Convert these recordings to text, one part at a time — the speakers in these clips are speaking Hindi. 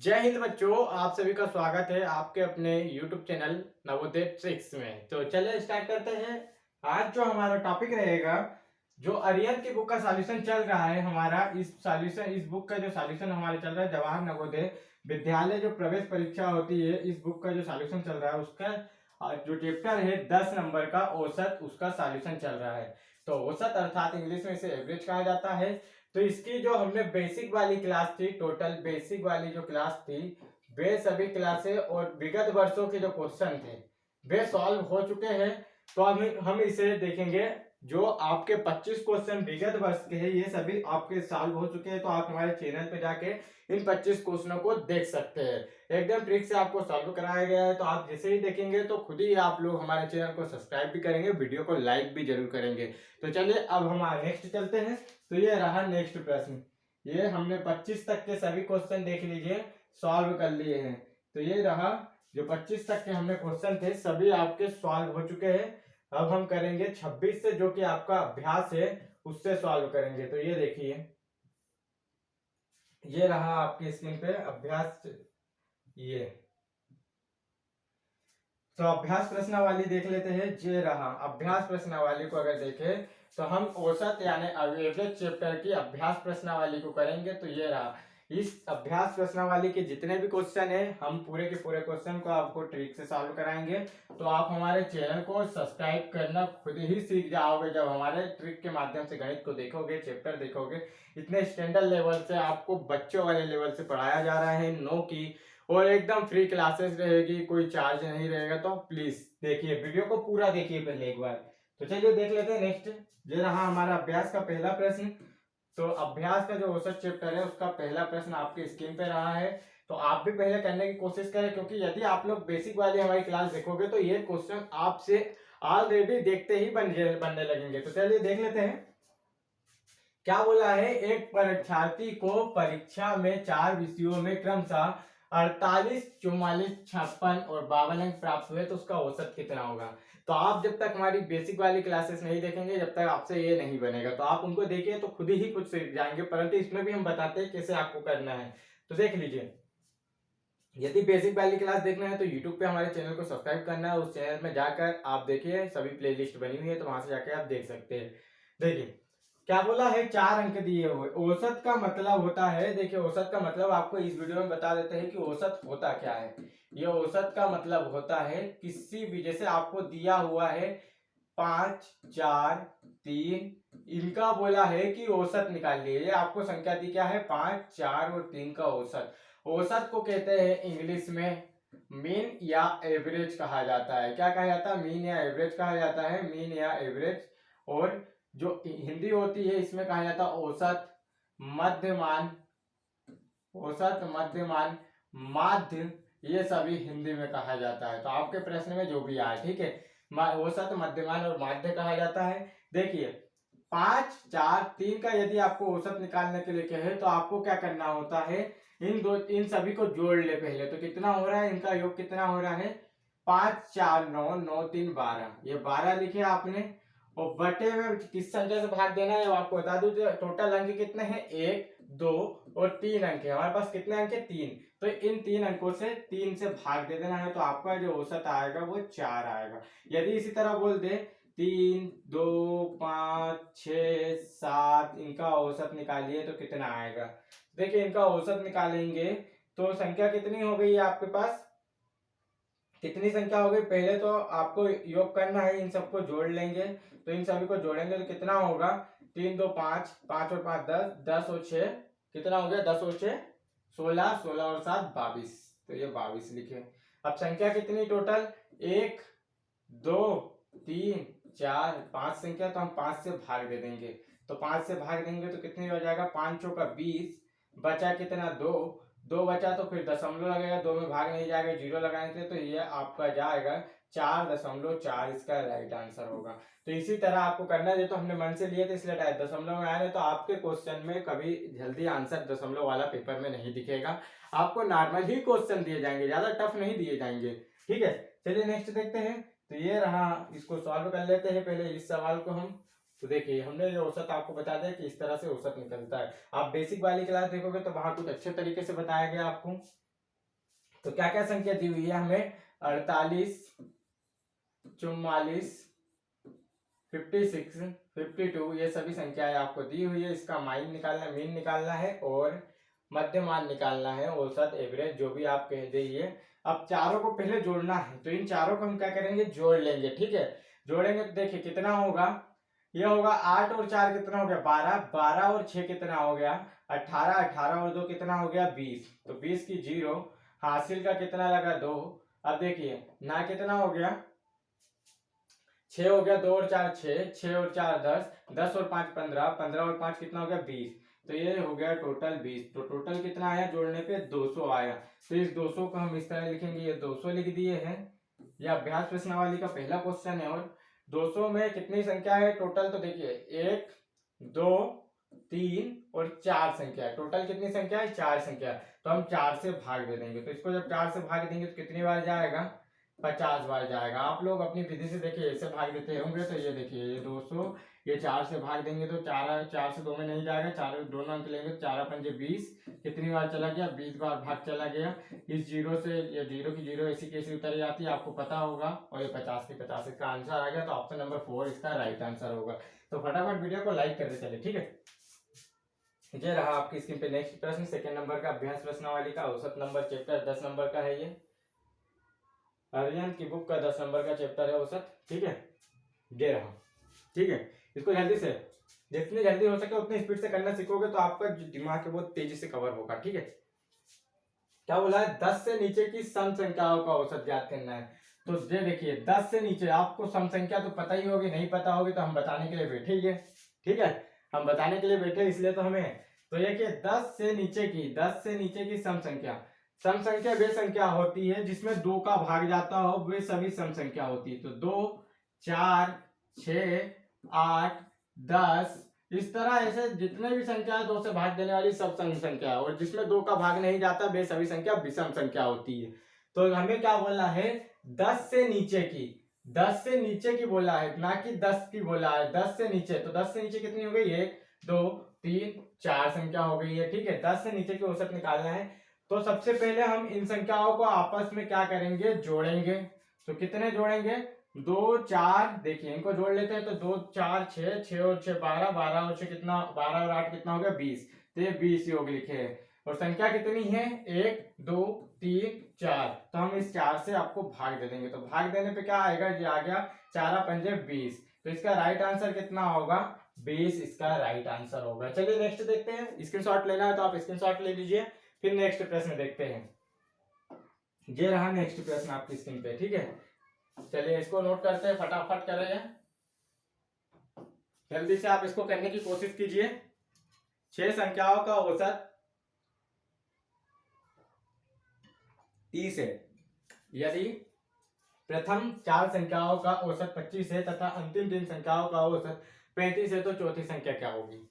जय हिंद बच्चों, आप सभी का स्वागत है आपके अपने YouTube चैनल नवोदय ट्रिक्स में। तो चलिए स्टार्ट करते हैं। आज जो हमारा टॉपिक रहेगा, जो अरिहंत की बुक का सॉल्यूशन चल रहा है हमारा, इस बुक का जो सॉल्यूशन हमारे चल रहा है, जवाहर नवोदय विद्यालय जो प्रवेश परीक्षा होती है, इस बुक का जो सॉल्यूशन चल रहा है उसका जो चैप्टर है 10 नंबर का औसत, उसका सॉल्यूशन चल रहा है। तो औसत अर्थात इंग्लिश में इसे एवरेज कहा जाता है। तो इसकी जो हमने बेसिक वाली क्लास थी, टोटल बेसिक वाली जो क्लास थी, वे सभी क्लासें और विगत वर्षों के जो क्वेश्चन थे वे सॉल्व हो चुके हैं। तो हम इसे देखेंगे। जो आपके 25 क्वेश्चन विगत वर्ष के हैं, ये सभी आपके सॉल्व हो चुके हैं। तो आप हमारे चैनल पे जाके इन 25 क्वेश्चनों को देख सकते हैं। एकदम ट्रिक से आपको सॉल्व कराया गया है। तो आप जैसे ही देखेंगे तो खुद ही आप लोग हमारे चैनल को सब्सक्राइब भी करेंगे, वीडियो को लाइक भी जरूर करेंगे। तो चलिए अब हम नेक्स्ट चलते हैं। तो ये रहा नेक्स्ट प्रश्न। ये हमने 25 तक के सभी क्वेश्चन देख लीजिए, सॉल्व कर लिए हैं। तो ये रहा, जो 25 तक के हमने क्वेश्चन थे सभी आपके सॉल्व हो चुके हैं। अब हम करेंगे 26 से, जो कि आपका अभ्यास है, उससे सॉल्व करेंगे। तो ये देखिए, ये रहा आपकी स्क्रीन पे अभ्यास। ये तो अभ्यास प्रश्नावली देख लेते हैं। ये रहा अभ्यास प्रश्नावली को अगर देखें तो हम औसत यानी एवरेज चैप्टर की अभ्यास प्रश्नावली को करेंगे। तो ये रहा, इस अभ्यास प्रश्नावली के जितने भी क्वेश्चन है, हम पूरे के पूरे क्वेश्चन को आपको ट्रिक से सॉल्व कराएंगे। तो आप हमारे चैनल को सब्सक्राइब करना खुद ही सीख जाओगे जब हमारे ट्रिक के माध्यम से गणित को देखोगे, चैप्टर देखोगे। इतने स्टैंडर्ड लेवल से आपको बच्चों वाले लेवल से पढ़ाया जा रहा है, नो की, और एकदम फ्री क्लासेस रहेगी, कोई चार्ज नहीं रहेगा। तो प्लीज देखिए, वीडियो को पूरा देखिए पहले एक बार। तो चलिए देख लेते हैं नेक्स्ट। ये रहा हमारा अभ्यास का पहला प्रश्न। तो अभ्यास का जो औसत चैप्टर है उसका पहला प्रश्न आपके स्क्रीन पे रहा है। तो आप भी पहले करने की कोशिश करें, क्योंकि यदि आप लोग बेसिक वाली हमारी क्लास देखोगे तो ये क्वेश्चन आपसे ऑलरेडी देखते ही बनने लगेंगे। तो चलिए देख लेते हैं क्या बोला है। एक परीक्षार्थी को परीक्षा में 4 विषयों में क्रमशः 48, 44, 56 और 52 अंक प्राप्त हुए, तो उसका औसत कितना होगा। तो आप जब तक हमारी बेसिक वाली क्लासेस नहीं देखेंगे, जब तक आपसे ये नहीं बनेगा। तो आप उनको देखिए तो खुद ही कुछ सीख जाएंगे, परंतु इसमें भी हम बताते हैं कैसे आपको करना है। तो देख लीजिए, यदि बेसिक वाली क्लास देखना है तो यूट्यूब पे हमारे चैनल को सब्सक्राइब करना है। उस चैनल में जाकर आप देखिए, सभी प्लेलिस्ट बनी हुई है, तो वहां से जाकर आप देख सकते हैं। देखिए क्या बोला है, 4 अंक दिए हुए। औसत का मतलब होता है, देखिए औसत का मतलब आपको इस वीडियो में बता देते हैं कि औसत होता क्या है। ये औसत का मतलब होता है किसी भी, जैसे आपको दिया हुआ है 5, 4, 3, इनका बोला है कि औसत निकालिए। ये आपको संख्या दी क्या है, 5, 4 और 3 का औसत। औसत को कहते हैं इंग्लिश में मीन या एवरेज कहा जाता है। क्या कहा जाता है, मीन या एवरेज कहा जाता है, मीन या एवरेज। और जो हिंदी होती है इसमें कहा जाता है औसत, मध्यमान, औसत, मध्यमान, माध्य, ये सभी हिंदी में कहा जाता है। तो आपके प्रश्न में जो भी आए, ठीक है, औसत, मध्यमान और माध्य कहा जाता है। देखिए 5, 4, 3 का यदि आपको औसत निकालने के लिए कहे तो आपको क्या करना होता है, इन सभी को जोड़ ले पहले। तो कितना हो रहा है, इनका योग कितना हो रहा है, 5, 4, 9, 9, 3, 12, ये 12 लिखे आपने। और बटे में किस संख्या से भाग देना है वो आपको बता दूं। टोटल अंक कितने हैं, 1, 2 और 3 अंक है हमारे पास। कितने अंक है, 3। तो इन 3 अंकों से 3 से भाग दे देना है, तो आपका जो औसत आएगा वो 4 आएगा। यदि इसी तरह बोल दे 3, 2, 5, 6, 7, इनका औसत निकालिए तो कितना आएगा। देखिए इनका औसत निकालेंगे तो संख्या कितनी हो गई है आपके पास, कितनी संख्या हो गई। पहले तो आपको योग करना है, इन सबको जोड़ लेंगे। तो इन सभी को जोड़ेंगे तो कितना होगा, 3, 2, 5, 5 और 5 10, 10 और 6 कितना हो गया, 10 और 6 16, 16 और 7 22। तो ये 22 लिखे। अब संख्या कितनी टोटल, 1, 2, 3, 4, 5 संख्या। तो हम 5 से भाग दे देंगे। तो 5 से भाग देंगे तो कितनी हो जाएगा, 5 चौका 20, बचा कितना, 2, 2 बचा तो फिर दशमलव लगेगा, 2 में भाग नहीं जाएगा, 0 लगाएंगे तो ये आपका जाएगा 4.4, इसका राइट आंसर होगा। तो इसी तरह आपको करना है। तो हमने मन से लिए थे इसलिए दशमलव में आया, तो आपके क्वेश्चन में कभी जल्दी आंसर दशमलव वाला पेपर में नहीं दिखेगा। आपको नॉर्मल ही क्वेश्चन दिए जाएंगे, ज्यादा टफ नहीं दिए जाएंगे। ठीक है, चलिए नेक्स्ट देखते हैं। तो ये रहा, इसको सॉल्व कर लेते हैं पहले इस सवाल को हम। तो देखिए हमने जो औसत आपको बता दिया कि इस तरह से औसत निकलता है। आप बेसिक वाली क्लास देखोगे तो वहां कुछ अच्छे तरीके से बताया गया आपको। तो क्या क्या संख्या दी हुई है हमें, 48, 44, 56, 52, ये सभी संख्याएं आपको दी हुई है। इसका मीन निकालना है और मध्यमान निकालना है, औसत एवरेज जो भी आप कह दीजिए। अब चारों को पहले जोड़ना है, तो इन चारों को हम क्या करेंगे, जोड़ लेंगे। ठीक है, जोड़ेंगे तो देखिए कितना होगा, ये होगा 8 और 4 कितना हो गया 12, 12 और 6 कितना हो गया 18, 18 और 2 कितना हो गया 20, तो 20 की जीरो, हासिल का कितना लगा 2। अब देखिए ना कितना हो गया 6 हो गया, 2 और 4 6, 6 और 4 10, 10 और 5 15, 15 और 5 कितना हो गया 20, तो ये हो गया टोटल 20। तो टोटल कितना आया जोड़ने पे 200 आया। तो इस 200 को हम इस तरह लिखेंगे, ये 200 लिख दिए हैं। ये अभ्यास प्रश्नावली का पहला क्वेश्चन है। और 200 में कितनी संख्या है टोटल, तो देखिए 1 2 3 और 4 संख्या है। टोटल कितनी संख्या है, 4 संख्या। तो हम 4 से भाग दे देंगे, तो इसको जब 4 से भाग देंगे तो कितनी बार जाएगा, 50 बार जाएगा। आप लोग अपनी विधि से देखिए ऐसे भाग देते होंगे, तो ये देखिए ये 200, ये 4 से भाग देंगे तो 4 से 2 में नहीं जाएगा, 4 दोनों अंक लेंगे तो 4 पंजे 20, कितनी बार चला गया 20 बार भाग चला गया। इस जीरो से ये जीरो की जीरो ऐसी कैसी उतरी जाती है आपको पता होगा, और ये 50 की 50, इसका आंसर आ गया। तो ऑप्शन नंबर 4 इसका राइट आंसर होगा। तो फटाफट वीडियो को लाइक करते चले, ठीक है। ये रहा आपकी स्क्रीन पे नेक्स्ट प्रश्न, सेकंड नंबर का अभ्यास प्रश्नावली का औसत नंबर चैप्टर 10 नंबर का है। ये अरिहंत की बुक का 10 नंबर का चैप्टर है औसत, ठीक है। ये रहा, ठीक है। इसको जल्दी से, जितनी जल्दी हो सके उतनी स्पीड से करना सीखोगे तो आपका जो दिमाग है वो तेजी से कवर होगा, ठीक है। क्या बोला है, 10 से नीचे की सम संख्याओं का औसत ज्ञात करना है। तो ये देखिए 10 से नीचे, आपको सम संख्या तो पता ही होगी, नहीं पता होगी तो हम बताने के लिए बैठे ही है, ठीक है। हम बताने के लिए बैठे इसलिए तो हमें, तो ये कि 10 से नीचे की सम संख्या वे संख्या होती है जिसमें 2 का भाग जाता हो, वे सभी सम संख्या होती है। तो 2 4 6 8 10, इस तरह ऐसे जितने भी संख्या है 2 से भाग देने वाली सब सम संख्या है, और जिसमें 2 का भाग नहीं जाता वे सभी संख्या विषम संख्या होती है। तो हमें क्या बोला है, 10 से नीचे की, 10 से नीचे की बोला है, ना कि 10 की बोला है, 10 से नीचे। तो 10 से नीचे कितनी हो गई, 1 2 3 4 संख्या हो गई है, ठीक है। 10 से नीचे की औसत निकालना है। तो सबसे पहले हम इन संख्याओं को आपस में क्या करेंगे, जोड़ेंगे। तो कितने जोड़ेंगे, 2 4, देखिए इनको जोड़ लेते हैं। तो 2 4 6, 6 और 6 12, 12 और 6 कितना, 12 और 8 कितना हो गया 20, तो ये 20 योग लिखे हैं। और संख्या कितनी है, 1 2 3 4, तो हम इस 4 से आपको भाग दे देंगे। तो भाग देने पे क्या आएगा, ये आ गया 4 पंजे 20, तो इसका राइट आंसर कितना होगा, 20 इसका राइट आंसर होगा। चलिए नेक्स्ट देखते हैं, स्क्रीनशॉट लेना है तो आप स्क्रीनशॉट ले लीजिए। फिर नेक्स्ट प्रश्न देखते हैं। ये रहा नेक्स्ट प्रश्न आपकी स्क्रीन पे, ठीक है। चलिए इसको नोट करते हैं, फटाफट करें, जल्दी से आप इसको करने की कोशिश कीजिए। 6 संख्याओं का औसत 30 है, यदि प्रथम 4 संख्याओं का औसत 25 है तथा अंतिम 3 संख्याओं का औसत 35 है, तो चौथी संख्या क्या होगी।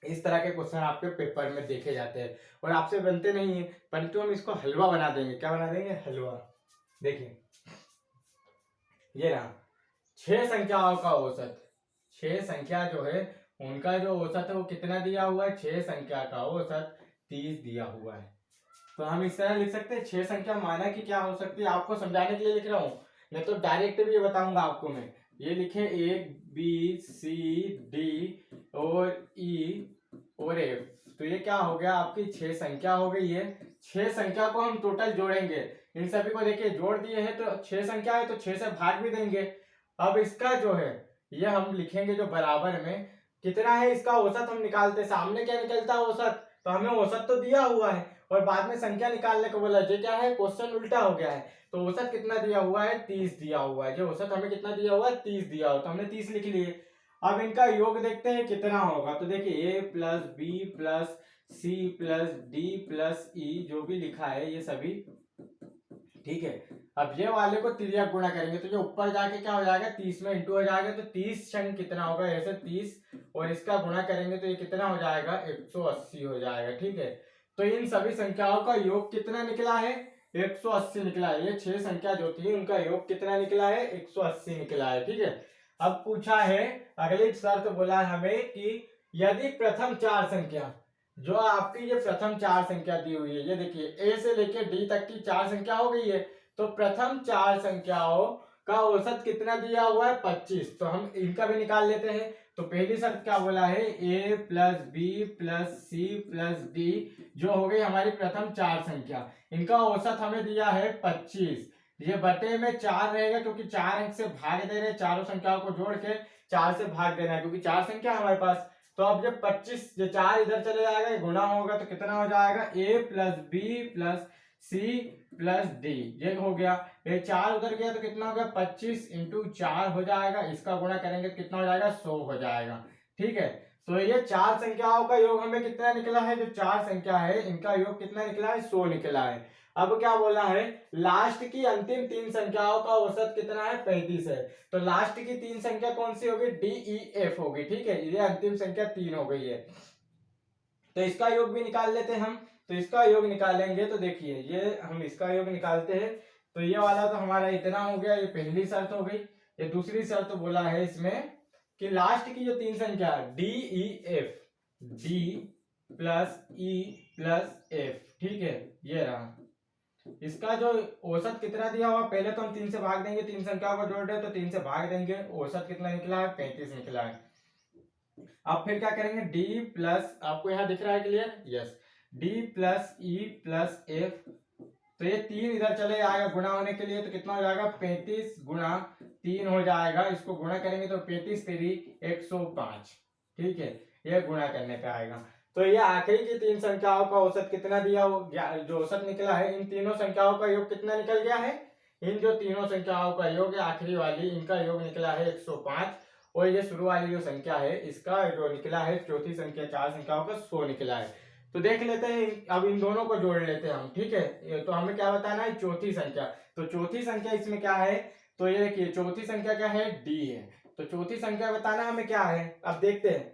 इस तरह के क्वेश्चन आपके पेपर में देखे जाते हैं और आपसे बनते नहीं है, परंतु हम इसको हलवा बना देंगे। क्या बना देंगे, हलवा। देखिए ये रहा 6 संख्याओं का औसत, 6 संख्या जो है उनका जो औसत है वो कितना दिया हुआ है, 6 संख्या का औसत 30 दिया हुआ है। तो हम इस तरह लिख सकते हैं, 6 संख्या माना कि क्या हो सकती है, आपको समझाने के लिए लिख रहा हूं, नहीं तो डायरेक्ट भी ये बताऊंगा आपको मैं। ये लिखे A B C D और E और F, तो ये क्या हो गया, आपकी 6 संख्या हो गई है। 6 संख्या को हम टोटल जोड़ेंगे, इन सभी को देखिए जोड़ दिए हैं, तो 6 संख्या है तो 6 से भाग भी देंगे। अब इसका जो है ये हम लिखेंगे जो बराबर में कितना है, इसका औसत हम निकालते, सामने क्या निकलता है औसत, तो हमें औसत तो दिया हुआ है और बाद में संख्या निकालने को बोला। ये क्या है, क्वेश्चन उल्टा हो गया है। तो औसत कितना दिया हुआ है, 30 दिया हुआ है। जो औसत हमें कितना दिया हुआ है, 30 दिया हुआ, तो हमने 30 लिख लिए। अब इनका योग देखते हैं कितना होगा। तो देखिए A plus B plus C plus D plus E, जो भी लिखा है ये सभी, ठीक है। अब ये वाले को तिर्यक गुणा करेंगे तो जो ऊपर जाके क्या हो जाएगा, 30 में इंटू हो जाएगा, तो 30 क्षण कितना होगा, ऐसे 30, और इसका गुणा करेंगे तो ये कितना हो जाएगा, 180 हो जाएगा, ठीक है। तो इन सभी संख्याओं का योग कितना निकला है, 180 निकला है। ये 6 संख्या जो थी उनका योग कितना निकला है, 180 निकला है, ठीक है। अब पूछा है, अगली शर्त बोला है हमें कि यदि प्रथम 4 संख्या, जो आपकी ये प्रथम चार संख्या दी हुई है, ये देखिए ए से लेके डी तक की चार संख्या हो गई है, तो प्रथम चार संख्याओं का औसत कितना दिया हुआ है 25। तो हम इनका भी निकाल लेते हैं। तो पहली शर्त क्या बोला है, a plus B plus C plus d, जो हो गई हमारी प्रथम चार संख्या, इनका औसत हमें दिया है 25। ये बटे में 4 रहेगा क्योंकि 4 अंक से भाग दे रहे, चारों संख्याओं को जोड़ के 4 से भाग देना है क्योंकि 4 संख्या है हमारे पास। तो अब जब 25 जो 4 इधर चले जाएगा, गुणा होगा तो कितना हो जाएगा, a plus B plus C plus D, ये हो गया। ये 4 उधर गया तो कितना हो गया, 25 इंटू 4 हो जाएगा, इसका गुणा करेंगे तो कितना हो जाएगा, 100 हो जाएगा। ठीक है, तो ये चार संख्याओं का योग हमें कितना निकला है, जो चार संख्या है इनका योग कितना निकला है, 100 निकला है। अब क्या बोला है, लास्ट की अंतिम तीन संख्याओं का औसत कितना है, 35 है। तो लास्ट की तीन संख्या कौन सी होगी, डी ई एफ होगी। ठीक है, ये अंतिम संख्या 3 हो गई है, तो इसका योग भी निकाल लेते हैं हम। तो इसका योग निकालेंगे तो देखिए, ये हम इसका योग निकालते हैं, तो ये वाला तो हमारा इतना हो गया, ये पहली शर्त हो गई। ये दूसरी शर्त तो बोला है इसमें कि लास्ट की जो तीन संख्या D E F, D plus e plus F, ठीक है, ये रहा। इसका जो औसत कितना दिया हुआ, पहले तो हम 3 से भाग देंगे, तीन संख्याओं को जोड़ रहे तो 3 से भाग देंगे, औसत कितना निकला है, 35 निकला है। अब फिर क्या करेंगे, डी प्लस, आपको यहाँ दिख रहा है clear, yes, D plus e plus F, तो ये 3 इधर चले आएगा गुणा होने के लिए, तो कितना हो जाएगा, 35 गुणा 3 हो जाएगा। इसको गुणा करेंगे तो 35 तेरी 105, ठीक है, ये गुणा करने पे आएगा। तो ये आखिरी की तीन संख्याओं का औसत कितना दिया हो, जो औसत निकला है, इन तीनों संख्याओं का योग कितना निकल गया है, इन जो तीनों संख्याओं का योग है आखिरी वाली, इनका योग निकला है 105, और ये शुरू वाली जो संख्या है इसका जो निकला है, चौथी संख्या चार संख्याओं का 100 निकला है। तो देख लेते हैं, अब इन दोनों को जोड़ लेते हैं हम। ठीक है, तो हमें क्या बताना है, चौथी संख्या। तो चौथी संख्या इसमें क्या है, तो ये देखिए चौथी संख्या क्या है, डी है। तो चौथी संख्या बताना हमें क्या है, अब देखते हैं,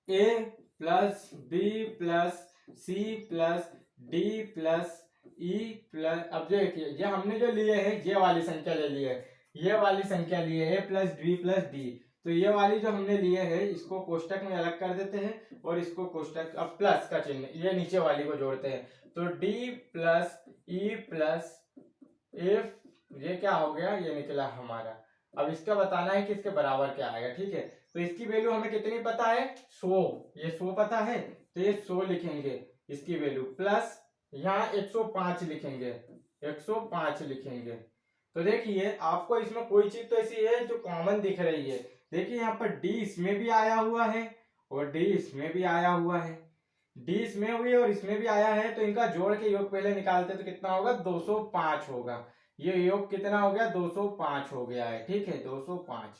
a plus B plus C plus d plus e plus, अब देखिए ये हमने जो लिए है ये वाली संख्या ले ली है, ये वाली संख्या लिए है प्लस बी प्लस डी। तो ये वाली जो हमने लिए है इसको कोष्टक में अलग कर देते हैं और इसको कोष्टक, अब प्लस का चिन्ह, ये नीचे वाली को जोड़ते हैं। तो D plus e plus F, ये क्या हो गया, ये निकला हमारा। अब इसका बताना है कि इसके बराबर क्या आएगा। ठीक है, तो इसकी वैल्यू हमें कितनी पता है, 100, ये 100 पता है, तो ये 100 लिखेंगे इसकी वैल्यू, प्लस यहाँ 105 लिखेंगे, 105 लिखेंगे। तो देखिए आपको इसमें कोई चीज तो ऐसी है जो कॉमन दिख रही है, देखिए यहाँ पर डी इसमें भी आया हुआ है और डी इसमें भी आया हुआ है, डी इसमें भी और इसमें भी आया है, तो इनका जोड़ के योग पहले निकालते तो कितना होगा, 205 होगा। ये योग कितना हो गया, 205 हो गया है। ठीक है, 205।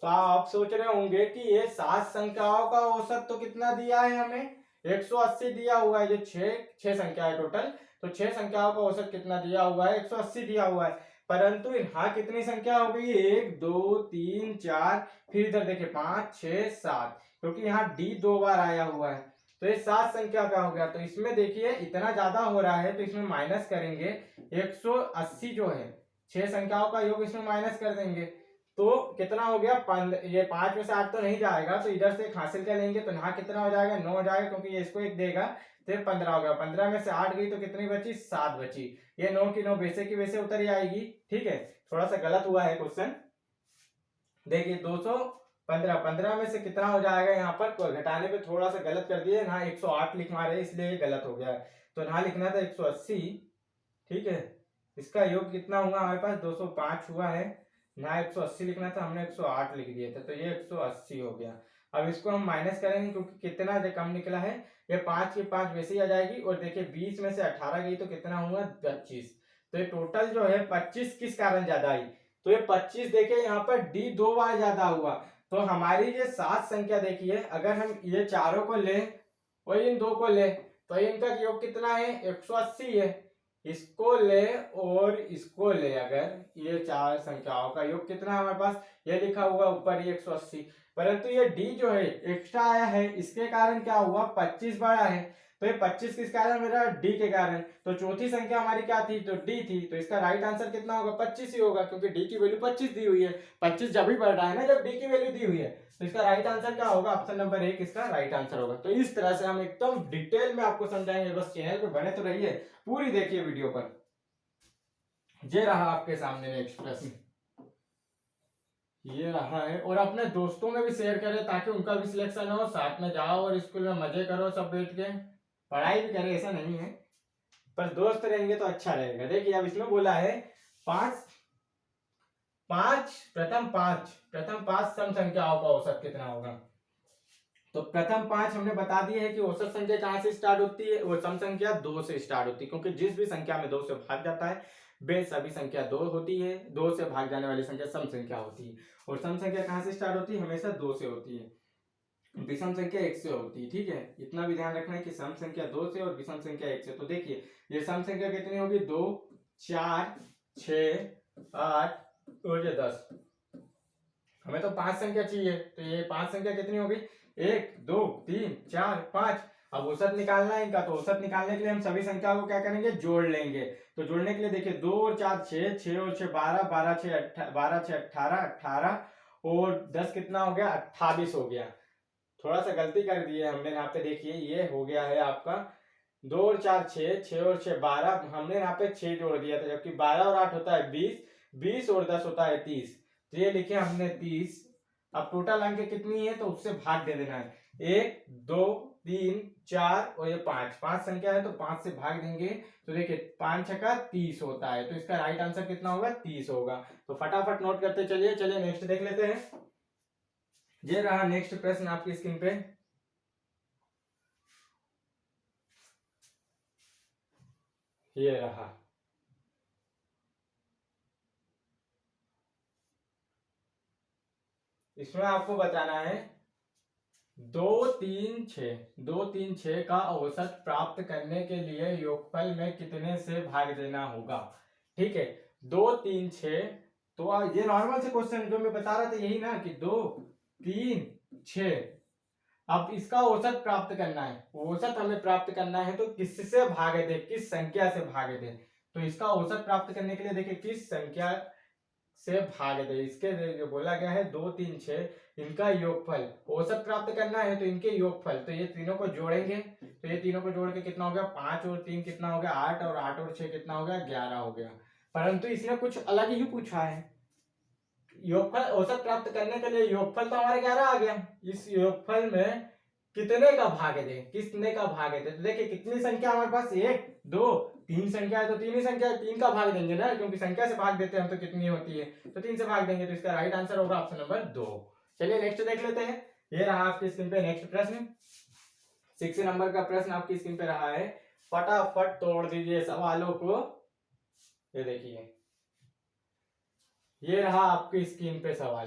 तो आप सोच रहे होंगे कि ये 7 संख्याओं का औसत तो कितना दिया है हमें, 180 दिया हुआ है, जो छह संख्या है टोटल, तो 6 संख्याओं का औसत कितना दिया हुआ है, 180 दिया हुआ है। परंतु यहाँ कितनी संख्या हो गई, 1 2 3 4, फिर इधर देखिए 5 6 7, क्योंकि यहाँ डी 2 बार आया हुआ है, तो ये 7 संख्या का हो गया। तो इसमें देखिए इतना ज्यादा हो रहा है, तो इसमें माइनस करेंगे 180 जो है, 6 संख्याओं का योग इसमें माइनस कर देंगे, तो कितना हो गया, ये 5 में से 8 तो नहीं जाएगा, तो इधर से एक हासिल कर लेंगे, तो यहाँ कितना हो जाएगा, 9 हो जाएगा, क्योंकि ये इसको एक देगा, तो 15 हो गया, 15 में से 8 गई तो कितनी बची, 7 बची। ये 9 की 9 वैसे की वैसे उतर ही आएगी। ठीक है, थोड़ा सा गलत हुआ है क्वेश्चन, देखिए 215, 15 में से कितना हो जाएगा, यहाँ पर घटाने पे थोड़ा सा गलत कर दिए, यहाँ 108 लिख मारे इसलिए गलत हो गया है, तो यहाँ लिखना था 180। ठीक है, इसका योग कितना हुआ हमारे पास, 205 हुआ है, यहाँ 180 लिखना था, हमने 108 लिख दिए थे, तो ये 180 हो गया। अब इसको हम माइनस करेंगे क्योंकि कितना जो कम निकला है, ये 5 की 5 वैसे ही आ जाएगी, और देखिए 20 में से 18 गई तो कितना हुआ, 25। तो ये टोटल जो है 25 किस कारण ज्यादा आई, तो ये 25 देखिए यहाँ पर डी 2 बार ज्यादा हुआ। तो हमारी ये 7 संख्या देखिए, अगर हम ये चारों को ले और इन 2 को ले, तो इनका योग कितना है, 180 है। इसको ले और इसको ले, अगर ये 4 संख्याओं का योग कितना है हमारे पास, ये लिखा हुआ ऊपर ये 180, परंतु ये डी जो है एक्स्ट्रा आया है, इसके कारण क्या हुआ, 25 बढ़ा है। तो ये 25 किसका आया मेरा, डी के कारण। तो चौथी संख्या हमारी क्या थी, तो डी थी। तो इसका राइट आंसर कितना होगा, 25 ही होगा, क्योंकि डी की वैल्यू 25 दी हुई है। 25 जब ही बढ़ रहा है ना जब डी की वैल्यू दी हुई है। तो इसका राइट आंसर क्या होगा, ऑप्शन नंबर 1 इसका राइट आंसर होगा। तो इस तरह से हम एकदम डिटेल में आपको समझाएंगे, बस चैनल पे बने तो रहिए, पूरी देखिए वीडियो पर। ये रहा आपके सामने नेक्स्ट प्रश्न, ये रहा है। और अपने दोस्तों में भी शेयर करें ताकि उनका भी सिलेक्शन हो, साथ में जाओ और स्कूल में मजे करो सब बैठ के, पढ़ाई भी करें ऐसा नहीं है, पर दोस्त रहेंगे तो अच्छा रहेगा। देखिए अब इसमें बोला है प्रथम पांच सम संख्याओं का औसत कितना होगा। तो प्रथम 5 हमने बता दिए है कि औसत संख्या कहां से स्टार्ट होती है, वो सम संख्या 2 से स्टार्ट होती है, क्योंकि जिस भी संख्या में 2 से भाग जाता है वे सभी संख्या 2 होती है। 2 से भाग जाने वाली संख्या सम संख्या होती है। और सम संख्या कहां से स्टार्ट होती है, हमेशा 2 से होती है, विषम संख्या 1 से होती है। ठीक है, इतना भी ध्यान रखना है कि सम संख्या 2 से और विषम संख्या 1 से। तो देखिए ये सम संख्या कितनी होगी, 2 4 6 8 और ये 10। हमें तो 5 संख्या चाहिए, तो ये 5 संख्या कितनी होगी, 1 2 3 4 5। अब औसत निकालना है इनका, तो औसत निकालने के लिए हम सभी संख्याओं को क्या करेंगे, जोड़ लेंगे। तो जोड़ने के लिए देखिए 2 और 4 6, 6 और 6 12, 12 6 18, 18 और 10 कितना हो गया, 28 हो गया। थोड़ा सा गलती कर दी है हमने यहाँ पे, देखिए ये हो गया है आपका 2 और 4 6, 6 और 6 12, हमने यहाँ पे 6 जोड़ दिया था, जबकि 12 और 8 होता है 20, 20 और 10 होता है 30। तो ये लिखे हमने 30। अब टोटल अंक कितनी है, तो उससे भाग दे देना है, 1 2 3 4 और ये 5, 5 संख्या है तो 5 से भाग देंगे। तो देखिए 5 छक्का 30 होता है, तो इसका राइट आंसर कितना होगा, 30 होगा। तो फटाफट नोट करते चलिए। चलिए नेक्स्ट देख लेते हैं। ये रहा नेक्स्ट प्रश्न आपकी स्क्रीन पे, ये रहा। इसमें आपको बताना है 2 3 6 का औसत प्राप्त करने के लिए योगफल में कितने से भाग देना होगा। ठीक है, 2 3 6, तो ये नॉर्मल से क्वेश्चन जो मैं बता रहा था यही ना, कि 2 3 6। अब इसका औसत प्राप्त करना है, औसत हमें प्राप्त करना है तो किससे भागे दे, किस संख्या से भागे दे। तो इसका औसत प्राप्त करने के लिए देखिए किस संख्या से भाग दे, इसके जो बोला गया है 2 3 6, इनका योगफल औसत प्राप्त करना है, तो इनके योगफल, तो ये तीनों को जोड़ेंगे। तो ये तीनों को जोड़ के कितना हो गया, 5 और 3 कितना हो गया 8, और 8 और 6 कितना हो गया 11 हो गया। परंतु इसने कुछ अलग ही पूछा है, योगफल औसत प्राप्त करने के लिए योगफल तो हमारे 11 आ गया, इस योगफल में कितने का भाग दे, कितने का भाग दे। तो देखिए कितनी संख्या हमारे पास, 1 2 3 संख्या है, तो 3 ही संख्या है, 3 का भाग देंगे ना, क्योंकि संख्या से भाग देते हैं हम तो कितनी होती है, तो 3 से भाग देंगे। तो इसका राइट आंसर होगा ऑप्शन नंबर 2। चलिए नेक्स्ट देख लेते हैं। ये रहा आपकी स्क्रीन पे नेक्स्ट प्रश्न, 6 नंबर का प्रश्न आपकी स्क्रीन पे रहा है। फटाफट तोड़ दीजिए सवालों को। ये देखिए ये रहा आपकी स्क्रीन पे सवाल।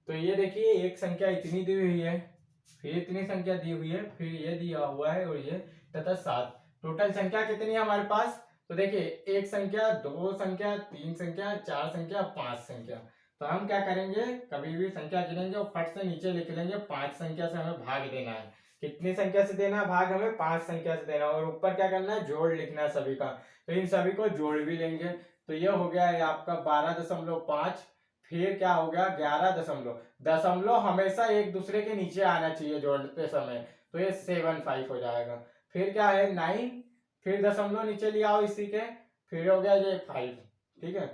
तो ये देखिए एक संख्या इतनी दी हुई है, फिर इतनी संख्या दी हुई है, फिर ये दिया हुआ है और ये तथा 7। टोटल संख्या कितनी है हमारे पास, तो देखिए 1 संख्या 2 संख्या 3 संख्या 4 संख्या 5 संख्या। तो हम क्या करेंगे, कभी भी संख्या गिनेंगे और फट से नीचे लिख लेंगे 5 संख्या से हमें भाग देना है। कितनी संख्या से देना है भाग, हमें 5 संख्या से देना है, और ऊपर क्या करना है, जोड़ लिखना है सभी का। तो इन सभी को जोड़ भी लेंगे। तो ये हो गया है आपका 12.5, फिर क्या हो गया 11 दशमलव हमेशा एक दूसरे के नीचे आना चाहिए जोड़ते समय, तो ये 7 5 हो जाएगा। फिर क्या है 9, फिर दशमलव नीचे ले आओ इसी के, फिर हो गया ये 5। ठीक है,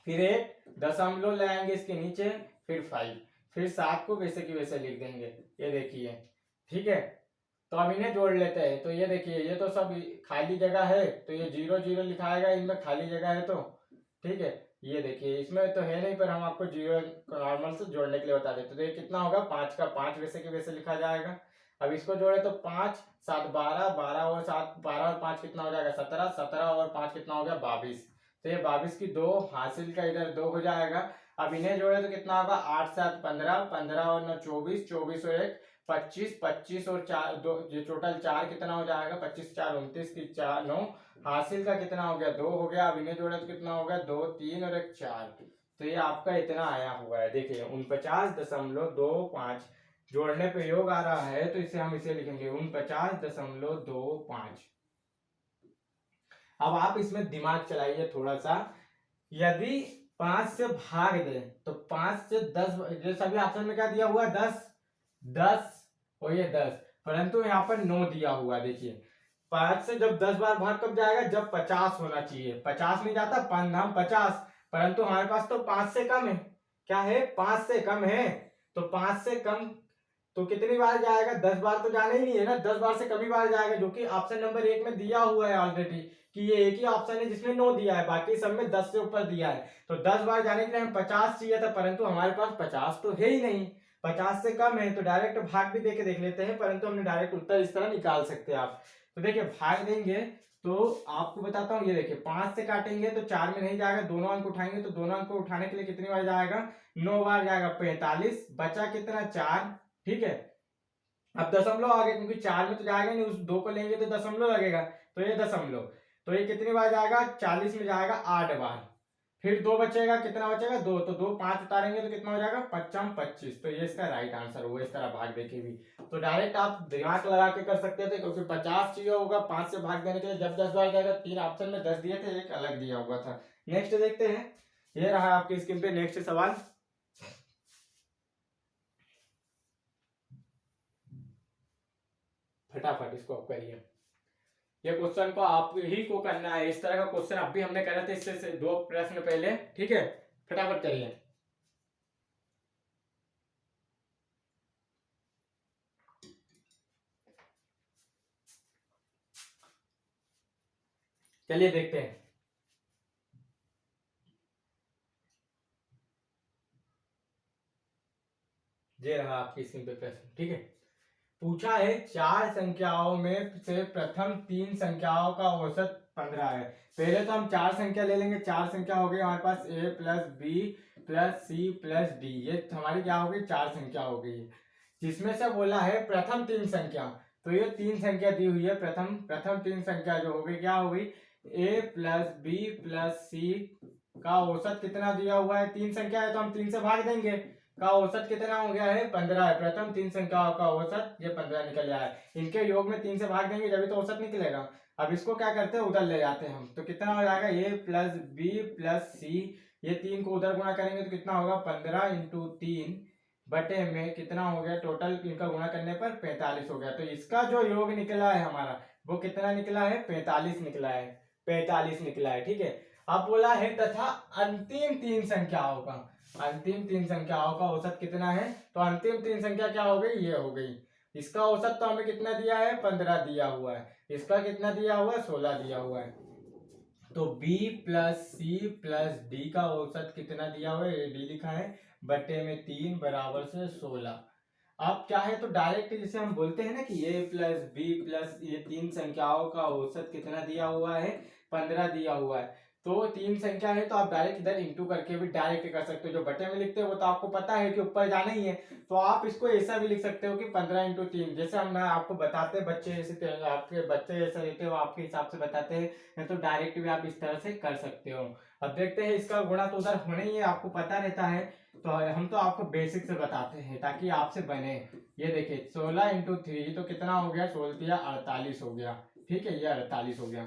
फिर 1 दशमलव ले आएंगे इसके नीचे, फिर 5, फिर 7 को वैसे की वैसे लिख देंगे। ये देखिए ठीक है, तो अब इन्हें जोड़ लेते हैं। तो ये देखिए ये तो सब खाली जगह है, तो ये 0 0 लिखाएगा, इनमें खाली जगह है। तो ठीक है, ये देखिए इसमें तो है नहीं, पर हम आपको 0 नॉर्मल से जोड़ने के लिए बता देते। तो ये कितना होगा, 5 का 5 वैसे की वैसे लिखा जाएगा। अब इसको जोड़े तो 5 7 12, 12 और 7 12 और 5 कितना हो जाएगा 17, 17 और 5 कितना हो गया 22। तो ये 22 की 2 हासिल का इधर 2 हो जाएगा। अब इन्हें जोड़े तो कितना होगा 8 7 15, 15 और 9 24, 24 और 1 25, 25 और 4 2, ये टोटल 4 कितना हो जाएगा 25 4 29 की 4 9, हासिल का कितना हो गया 2 हो गया। अब इन्हें जोड़े तो कितना हो गया 2 3 और 1 4। तो ये आपका इतना आया हुआ है, देखिए 49.25 जोड़ने पे योग आ रहा है तो इसे हम इसे लिखेंगे 49.25। अब आप इसमें दिमाग चलाइए थोड़ा सा। यदि 5 से भाग दे तो 5 से 10, ये सभी ऑप्शन में क्या दिया हुआ है 10, 10 और ये 10, परंतु यहाँ पर 9 दिया हुआ है। देखिए 5 से जब 10 बार भाग कब जाएगा, जब 50 होना चाहिए। 50 नहीं जाता, 5 नाम 50, परंतु हमारे पास तो 5 से कम है। क्या है, 5 से कम है। तो 5 से कम तो कितनी बार जाएगा, 10 बार तो जाना ही नहीं है ना, 10 बार से कम ही बार जाएगा, जो कि ऑप्शन नंबर 1 में दिया हुआ है ऑलरेडी, कि ये एक ही ऑप्शन है जिसमें 9 दिया है, बाकी सब में 10 से ऊपर दिया है। तो 10 बार जाने के लिए हमें 50 चाहिए था, परंतु हमारे पास 50 तो है ही नहीं, 50 से कम है। तो डायरेक्ट भाग भी देके देख लेते हैं, परंतु हमने डायरेक्ट उत्तर इस तरह निकाल सकते हैं आप। तो देखिए भाग देंगे तो आपको बताता हूँ, ये देखिए 5 से काटेंगे तो 4 में नहीं जाएगा, दोनों अंक उठाएंगे तो दोनों अंक को उठाने के लिए कितनी बार जाएगा, 9 बार जाएगा, 45, बचा कितना 4। ठीक है, अब दशमलव आ गया, क्योंकि 4 में तो जाएगा नहीं, उस 2 को लेंगे तो दशमलव लगेगा, तो ये दशमलव, तो ये कितनी बार जाएगा, 40 में जाएगा 8 बार। फिर 2 बचेगा, कितना बचेगा 2, तो 2 5 उतारेंगे तो कितना हो जाएगा 5 25। तो ये इसका राइट आंसर होगा, इस तरह भाग देके भी। तो डायरेक्ट आप दिमाग लगा के कर सकते थे, क्योंकि 50 चाहिए होगा 5 से भाग देने के लिए, जब 10 बार जाएगा, 3 ऑप्शन में 10 दिए थे, एक अलग दिया हुआ था। नेक्स्ट देखते हैं, ये रहा आपकी स्क्रीन पे नेक्स्ट सवाल। फटाफट इसको आप करिए, ये क्वेश्चन को आप ही को करना है। इस तरह का क्वेश्चन अभी हमने करा था, इससे 2 प्रश्न पहले। ठीक है, फटाफट करिए। चलिए देखते हैं, ये रहा आपकी स्क्रीन पे प्रश्न। ठीक है, पूछा है 4 संख्याओं में से प्रथम 3 संख्याओं का औसत 15 है। पहले तो हम 4 संख्या ले लेंगे, 4 संख्या हो गई हमारे पास, a plus B plus C plus D, ये हमारी क्या हो गई, 4 संख्या हो गई, जिसमें से बोला है प्रथम 3 संख्या। तो ये 3 संख्या दी हुई है, प्रथम 3 संख्या जो हो गई, क्या हो गई, a प्लस बी प्लस सी का औसत कितना दिया हुआ है, 3 संख्या है तो हम 3 से भाग देंगे, का औसत कितना हो गया है 15 है। प्रथम 3 संख्याओं का औसत ये 15 निकल आया है। इनके योग में 3 से भाग देंगे जब तो औसत निकलेगा। अब इसको क्या करते हैं, उधर ले जाते हैं हम, तो कितना हो जाएगा, a प्लस बी प्लस सी, ये 3 को उधर गुणा करेंगे तो कितना होगा 15 इंटू 3 बटे में कितना हो गया, टोटल इनका गुणा करने पर 45 हो गया। तो इसका जो योग निकला है हमारा, वो कितना निकला है, 45 निकला है, 45 निकला है। ठीक है, अब बोला है तथा अंतिम 3 संख्याओं का, अंतिम 3 संख्याओं का औसत कितना है, तो अंतिम 3 संख्या क्या हो गई, ये हो गई। इसका औसत तो हमें कितना दिया है, 15 दिया हुआ है, इसका कितना दिया हुआ है, 16 दिया हुआ है। तो b प्लस सी प्लस डी का औसत कितना दिया हुआ है, डी लिखा है, बटे में 3 बराबर से 16। आप चाहे तो डायरेक्ट जैसे हम बोलते हैं ना कि a प्लस बी प्लस ये 3 संख्याओं का औसत कितना दिया हुआ है, 15 दिया हुआ है। तो 3 संख्या है तो आप डायरेक्ट इधर इंटू करके भी डायरेक्ट कर सकते हो, जो बटे में लिखते हो वो तो आपको पता है कि ऊपर जाना ही है, तो आप इसको ऐसा भी लिख सकते हो कि 15 इंटू 3, जैसे हम ना आपको बताते हैं, बच्चे जैसे आपके बच्चे जैसे रहते हो आपके हिसाब से बताते हैं, तो डायरेक्ट भी आप इस तरह से कर सकते हो। अब देखते हैं, इसका गुणा तो उधर होना ही है, आपको पता रहता है, तो हम तो आपको बेसिक से बताते हैं ताकि आपसे बने। ये देखिए 16 इंटू 3 तो कितना हो गया, 16 48 हो गया। ठीक है, ये 48 हो गया।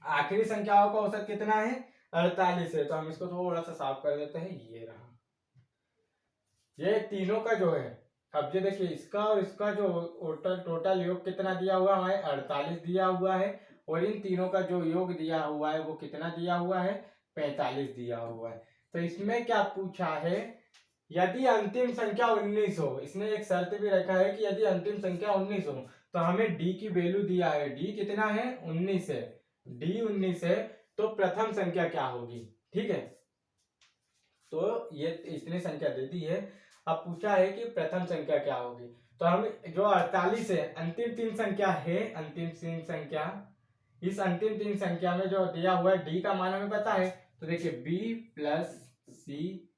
आखिरी संख्याओं का औसत कितना है, 48 है, तो हम इसको थोड़ा सा साफ कर देते हैं। ये रहा, ये तीनों का जो है, अब ये देखिए इसका और इसका जो टोटल योग कितना दिया हुआ है, हमारे 48 दिया हुआ है, और इन तीनों का जो योग दिया हुआ है वो कितना दिया हुआ है, 45 दिया हुआ है। तो इसमें क्या पूछा है, यदि अंतिम संख्या 19 हो, इसने एक शर्त भी रखा है कि यदि अंतिम संख्या 19 हो, तो हमें डी की वैल्यू दिया है, डी कितना है 19 है, डी 19 है, तो प्रथम संख्या क्या होगी। ठीक है, तो ये इतनी संख्या दे दी है, अब पूछा है कि प्रथम संख्या क्या होगी। तो हम जो 48 है, अंतिम 3 संख्या है, अंतिम 3 संख्या, इस अंतिम 3 संख्या में जो दिया हुआ है डी का मान हमें पता है, तो देखिए b प्लस सी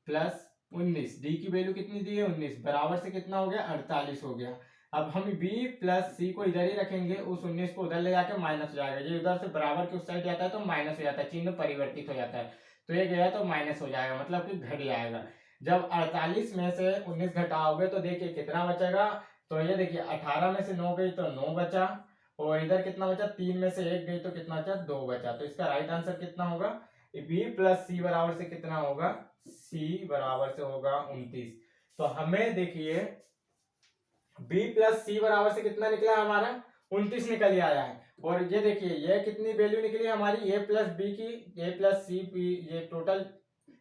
प्लस 19, डी की वैल्यू कितनी दी है 19, बराबर से कितना हो गया 48 हो गया। अब हम b प्लस सी को इधर ही रखेंगे, उस 19 को उधर ले जाके माइनस हो जाएगा, ये उधर से बराबर के उस साइड जाता है तो माइनस हो जाता है, चिन्ह परिवर्तित हो जाता है, तो ये गया तो माइनस हो जाएगा, मतलब कि घट जाएगा। जब 48 में से 19 घटाओगे तो देखिए कितना बचेगा। तो ये देखिए 18 में से 9 गई तो 9 बचा, और इधर कितना बचा, 3 में से 1 गई तो कितना बचा, 2 बचा। तो इसका राइट आंसर कितना होगा, बी प्लस सी बराबर से कितना होगा, सी बराबर से होगा 29। तो हमें देखिए बी प्लस सी बराबर से कितना निकला हमारा, 29 निकल आया है। और ये देखिए ये कितनी वैल्यू निकली हमारी, ए प्लस बी की, ए प्लस सी बी, ये टोटल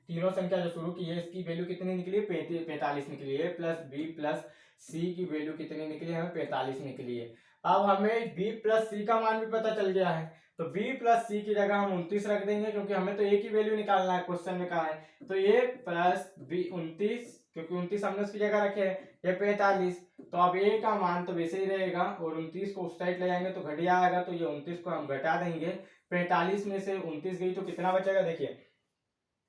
तीनों संख्या जो शुरू की है इसकी वैल्यू कितनी निकली है, 45 निकली है। ए प्लस बी प्लस सी की वैल्यू कितनी निकली है, हमें 45 निकली है। अब हमें बी प्लस सी का मान भी पता चल गया है, तो बी प्लस सी की जगह हम 29 रख देंगे, क्योंकि हमें तो एक ही वैल्यू निकालना है, क्वेश्चन में कहा है। तो ए प्लस बी 29, क्योंकि 29 हमने उसकी जगह रखे है, ये 45। तो अब ए का मान तो वैसे ही रहेगा, और 29 को उस साइड ले जाएंगे तो घटिया आएगा, तो ये 29 को हम घटा देंगे। 45 में से 29 गई तो कितना बचेगा, देखिए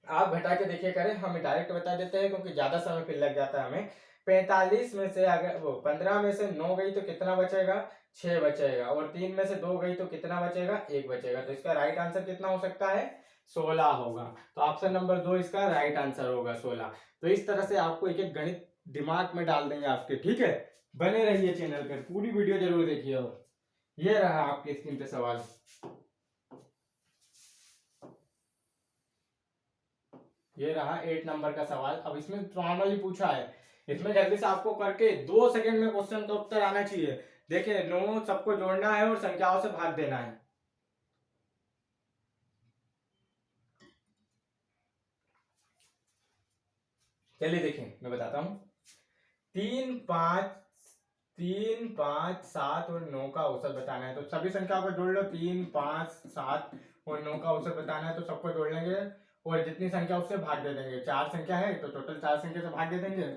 आप घटा के देखिए करें, हमें डायरेक्ट बता देते हैं क्योंकि ज्यादा समय फिर लग जाता है हमें। 45 में से अगर वो 15 में से 9 गई तो कितना बचेगा, 6 बचेगा, और 3 में से 2 गई तो कितना बचेगा, 1 बचेगा। तो इसका राइट आंसर कितना हो सकता है, 16 होगा। तो ऑप्शन नंबर 2 इसका राइट आंसर होगा 16। तो इस तरह से आपको एक एक गणित दिमाग में डाल देंगे आपके, ठीक है। बने रहिए चैनल पर, पूरी वीडियो जरूर देखिए। और ये रहा आपकी स्क्रीन पे सवाल, ये रहा 8 नंबर का सवाल। अब इसमें नॉर्मली पूछा है, इसमें जल्दी से आपको करके 2 सेकंड में क्वेश्चन का उत्तर आना चाहिए। देखिए 9 सबको जोड़ना है और संख्याओं से भाग देना है। चलिए देखिए मैं बताता हूँ। 3 5 3 5 7 और 9 का औसत बताना है, तो सभी संख्याओं को जोड़ लो। 3 5 7 और 9 का औसत बताना है, तो सबको जोड़ लेंगे और जितनी संख्या उससे भाग दे देंगे। 4 संख्या है तो टोटल 4 संख्या से भाग दे देंगे।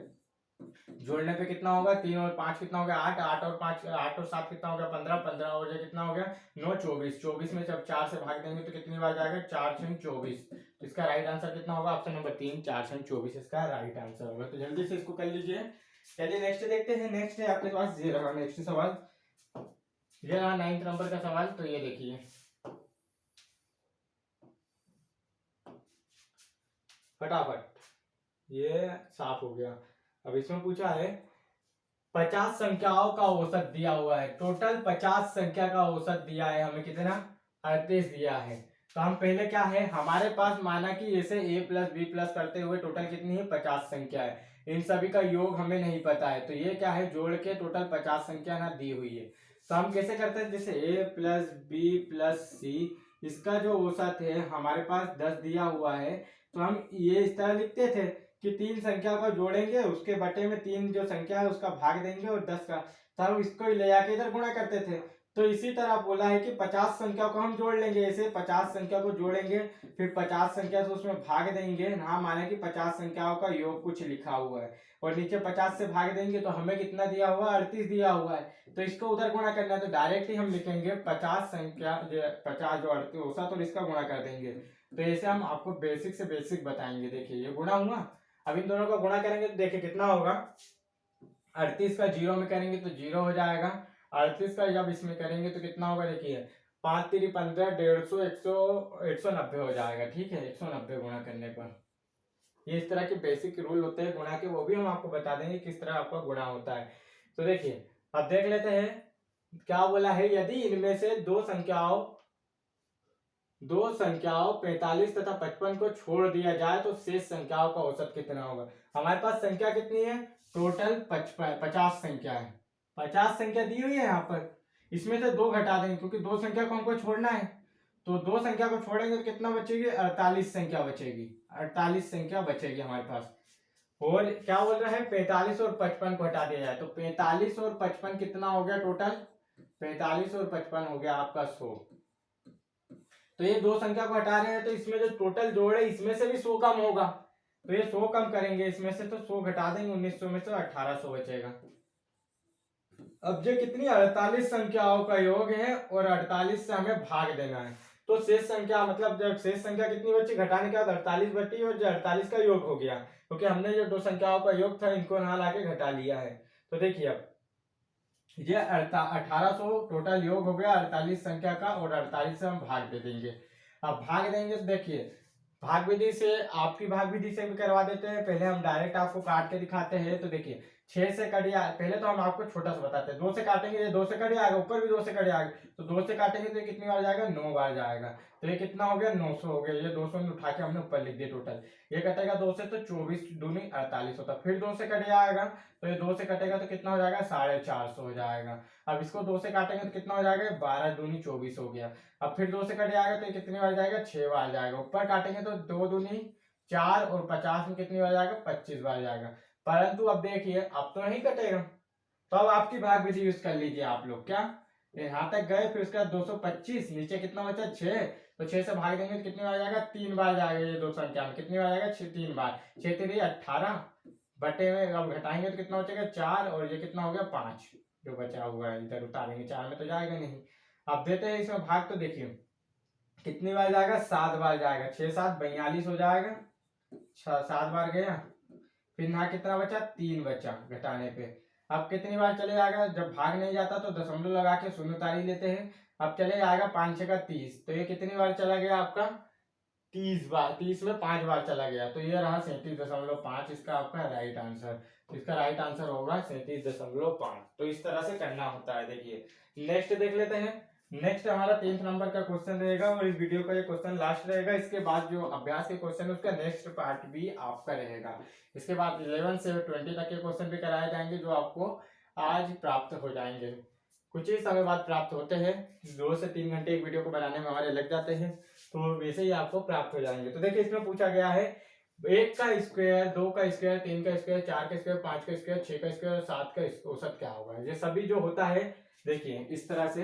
जोड़ने पे कितना होगा, 3 और 5 कितना हो गया, 8, 8 और 5, 8 और 7 कितना हो गया, 15, 15 और ये कितना हो गया, 9, 24, 24 में जब 4 से भाग देंगे तो कितनी बार जाएगा, 4 से 24। तो इसका राइट आंसर कितना होगा, ऑप्शन नंबर 3, 4 से 24 इसका राइट आंसर होगा। तो जल्दी से इसको कर लीजिए। चलिए नेक्स्ट देखते हैं। नेक्स्ट है आपके पास, ये रहा नेक्स्ट सवाल, ये रहा 9 नंबर का सवाल। तो ये देखिए फटाफट, ये साफ हो गया। अब इसमें पूछा है 50 संख्याओं का औसत दिया हुआ है, टोटल 50 संख्या का औसत दिया है हमें, कितना, 38 दिया है। तो हम पहले क्या है, हमारे पास माना कि जैसे a प्लस बी प्लस करते हुए टोटल कितनी है, 50 संख्या है। इन सभी का योग हमें नहीं पता है, तो ये क्या है, जोड़ के टोटल 50 संख्या ना दी हुई है। तो हम कैसे करते हैं, जैसे a प्लस बी प्लस सी, इसका जो औसत है हमारे पास 10 दिया हुआ है, तो हम ये इस तरह लिखते थे कि 3 संख्या को जोड़ेंगे, उसके बटे में 3 जो संख्या है उसका भाग देंगे, और 10 का, तो हम इसको ले जाके इधर गुणा करते थे। तो इसी तरह बोला है कि 50 संख्या को हम जोड़ लेंगे, ऐसे 50 संख्या को जोड़ेंगे, फिर 50 संख्या से उसमें भाग देंगे। हाँ माने कि 50 संख्याओं का योग कुछ लिखा हुआ है, और नीचे 50 से भाग देंगे तो हमें कितना दिया हुआ है, 38 दिया हुआ है। तो इसको उधर गुणा करना है, तो डायरेक्टली हम लिखेंगे 50 संख्या, 50 जो 38 औसत, और इसका गुणा कर देंगे। तो ऐसे हम आपको बेसिक से बेसिक बताएंगे। देखिए ये गुणा हुआ, अब इन दोनों का गुणा करेंगे तो देखिए कितना होगा, 38 का 0 में करेंगे तो 0 हो जाएगा। 38 का जब इसमें करेंगे तो कितना होगा, देखिए 5 3 15, 150, 190 हो जाएगा। ठीक है, 190 गुणा करने पर। ये इस तरह के बेसिक रूल होते हैं गुणा के, वो भी हम आपको बता देंगे किस तरह आपका गुणा होता है। तो देखिए अब देख लेते हैं क्या बोला है, यदि इनमें से दो संख्याओं 45 तथा 55 को छोड़ दिया जाए तो शेष संख्याओं का औसत कितना होगा। हमारे पास संख्या कितनी है, टोटल 50 संख्या है, 50 संख्या दी हुई है यहाँ पर। इसमें से 2 घटा देंगे क्योंकि 2 संख्या को हमको छोड़ना है, तो 2 संख्या को छोड़ेंगे तो कितना बचेगी, 48 संख्या बचेगी, 48 संख्या बचेगी हमारे पास। और क्या बोल रहा है, 45 और 55 को हटा दिया जाए तो 45 और 55 कितना हो गया टोटल, 45 और 55 हो गया आपका 100। तो ये 2 संख्या को हटा रहे हैं, तो इसमें जो टोटल जोड़ है इसमें से भी 100 कम होगा, तो ये 100 कम करेंगे इसमें से, तो 100 घटा देंगे, 1900 में से 1800 बचेगा। अब ये कितनी 48 संख्याओं का योग है, और 48 से हमें भाग देना है। तो शेष संख्या, मतलब जब शेष संख्या कितनी बची, घटाने के बाद 48 बची, और जो 48 का योग हो गया, क्योंकि हमने जो 2 संख्याओं का योग था इनको यहाँ लाके घटा लिया है। तो देखिए अब ये 1800 टोटल योग हो गया 48 संख्या का, और 48 से हम भाग दे देंगे। अब भाग देंगे तो देखिए भाग विधि से आपकी भाग विधि से भी करवा देते हैं। पहले हम डायरेक्ट आपको काट के दिखाते हैं। तो देखिए 6 से कटिया, पहले तो हम आपको छोटा सा बताते हैं। 2 से काटेंगे, ये 2 से कट आएगा, ऊपर भी 2 से कट आएगा, तो 2 से काटेंगे तो ये कितनी बार जाएगा, 9 बार जाएगा। तो ये कितना हो गया, 900 हो गया। ये 200 उठा के हमने ऊपर लिख दिया टोटल। ये कटेगा 2 से तो 24 दूनी 48 होता। फिर 2 से कट जाएगा, तो ये 2 से कटेगा तो कितना हो जाएगा, 450 हो जाएगा। अब इसको 2 से काटेंगे तो कितना हो जाएगा, 12 दूनी 24 हो गया। अब फिर 2 से कट जाएगा तो ये कितनी बार जाएगा, 6 बार जाएगा। ऊपर काटेंगे तो 2 दूनी 4 और 50 में कितनी बार जाएगा, 25 बार जाएगा। परंतु अब देखिए अब तो नहीं कटेगा, तो अब आपकी भाग विधि यूज कर लीजिए आप लोग। क्या यहाँ तक गए, फिर उसके बाद 225, नीचे कितना बचा, 6, तो 6 से भाग देंगे तो कितनी बार जाएगा, 3 बार जाएगा। ये 2 संख्या में कितनी बार जाएगा, 3 बार। 6 3 18 बटे में अब घटाएंगे तो कितना बचेगा, 4, और ये कितना हो गया, 5 जो बचा हुआ है इधर उतारेंगे, 4 में तो जाएगा नहीं। अब देते हैं इसमें भाग, तो देखिए कितनी बार जाएगा, 7 बार जाएगा। 6 7 42 हो जाएगा, 7 बार गया। फिर यहाँ कितना बचा, 3 बचा घटाने पे। अब कितनी बार चले जाएगा, जब भाग नहीं जाता तो दशमलव लगा के शून्य उतार ही लेते हैं। अब चले जाएगा 5 6 का 30, तो ये कितनी बार चला गया आपका, 30 बार। 30 में 5 बार चला गया, तो ये रहा 37.5 इसका आपका राइट आंसर। तो इसका राइट आंसर होगा 37.5। तो इस तरह से करना होता है। देखिए नेक्स्ट देख लेते हैं। नेक्स्ट हमारा 10th नंबर का क्वेश्चन रहेगा, और इस वीडियो का ये क्वेश्चन लास्ट रहेगा। इसके बाद जो अभ्यास के क्वेश्चन है उसका नेक्स्ट पार्ट भी आपका रहेगा। इसके बाद 11 से 20 तक के क्वेश्चन भी कराए जाएंगे, जो आपको आज प्राप्त हो जाएंगे। कुछ ही समय बाद प्राप्त होते हैं, 2 से 3 घंटे एक वीडियो को बनाने में हमारे लग जाते हैं, तो वैसे ही आपको प्राप्त हो जाएंगे। तो देखिए इसमें पूछा गया है 1 का स्क्वायर, 2 का स्क्वायर, 3 का स्क्वायर, 4 का स्क्वायर, 5 का स्क्वायर, 6 का स्क्वायर और 7 का औसत क्या होगा। ये सभी जो होता है, देखिए इस तरह से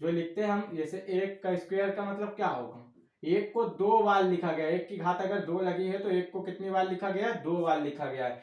जो लिखते हैं हम, जैसे 1 का स्क्वायर का मतलब क्या होगा, 1 को 2 बार लिखा गया है। 1 की घात अगर 2 लगी है तो 1 को कितनी बार लिखा गया है, 2 बार लिखा गया है।